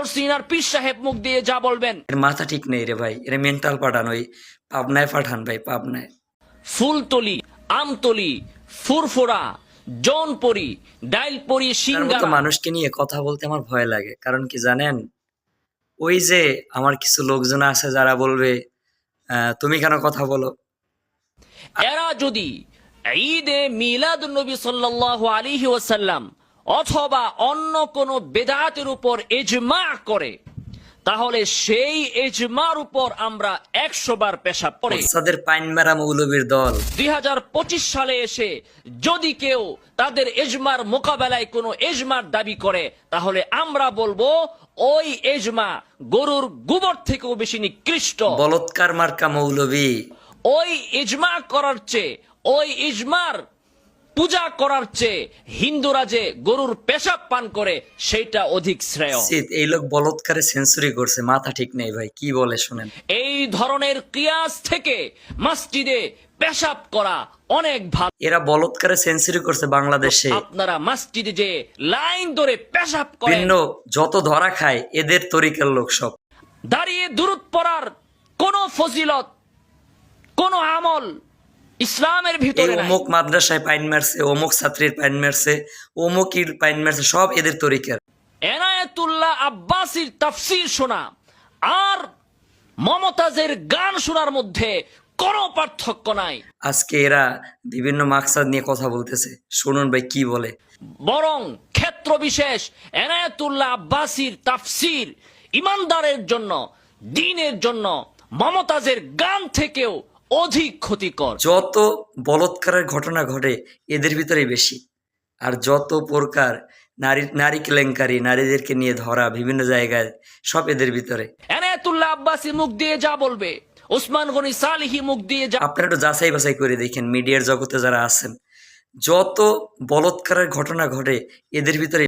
চরসিনার পীর সাহেব মুখ দিয়ে যা বলবেন। এর মাথা ঠিক নেই রে ভাই, এর মেন্টাল পাঠান, ওই পাবনায় পাঠান ভাই, পাবনায়। ফুলতলি, আমতলি, ফুরফুরা, জৌনপুরি, ডাইলপুরি, তার মতো সিঙ্গারা। মানুষকে নিয়ে কথা বলতে আমার ভয় লাগে। কারণ কি জানেন, ওই যে আমার কিছু লোকজন আছে যারা বলবে তুমি কেন কথা বলো। এরা যদি ঈদে মিলাদুন্নবী সাল্লাল্লাহু আলাইহি ওয়াসাল্লাম অথবা অন্য কোনো বেদাতের উপর ইজমা করে, তাহলে সেই ইজমার উপর আমরা 100 বার পেশাব পড়ে। তাদের পাইন মারা মৌলবীর দল 2025 সালে এসে যদি কেউ তাদের ইজমার মোকাবেলায় কোনো ইজমার দাবি করে, তাহলে আমরা বলবো ওই ইজমা গরুর গোবর থেকেও বেশি নিকৃষ্ট। বলৎকার মার্কা মৌলবী। ওই ইজমা করার চেয়ে, ওই ইজমার পূজা করার চেয়ে হিন্দুরা যে গরুর পেশাব পান করে সেটা অধিক শ্রেয়। এই লোক বলৎকারে সেঞ্চুরি করছে, মাথা ঠিক নেই ভাই, কি বলে শুনেন। এই ধরনের কিয়াস থেকে মসজিদে পেশাব করা অনেক ভালো। এরা বলৎকারে সেঞ্চুরি করছে বাংলাদেশে। আপনারা মসজিদে যে লাইন ধরে পেশাব করেন, ভিন্ন যত ধরা খায় এদের তরিকার লোক সব। দাঁড়িয়ে দুরূদ পড়ার কোন ফজিলত, কোন আমল ইসলামের ভিতরে নাই। অমুক মাদ্রাসায় পাইন মারছে, অমুক ছাত্রীর পাইন মারছে, অমুকির পাইন মারছে, সব এদের তরিকার। এনায়েতুল্লাহ আব্বাসীর তাফসীর শোনা আর মমতাজের গান শোনার মধ্যে কোনো পার্থক্য নাই। আজকে এরা বিভিন্ন মাকসাদ নিয়ে কথা বলতেছে, শুনুন ভাই কি বলে। বরং ক্ষেত্র বিশেষ এনায়েতুল্লাহ আব্বাসীর তাফসীর ইমানদারের জন্য, দ্বীনের জন্য মমতাজের গান থেকেও অধিক ক্ষতিকর। যত বলৎকারের ঘটনা ঘটে এদের ভিতরেই বেশি, আর যত প্রকার নারী কেলেঙ্কারি, নারীদেরকে নিয়ে ধরা বিভিন্ন জায়গায়, সব এদের ভিতরে। এনায়েতুল্লাহ আব্বাসী মুখ দিয়ে যা বলবে, ওসমান গনি সালিহি মুখ দিয়ে যা। আপনারা একটু যাচাই বাছাই করে দেখেন, মিডিয়ার জগতে যারা আছেন, যত বলৎকারের ঘটনা ঘটে এদের ভিতরে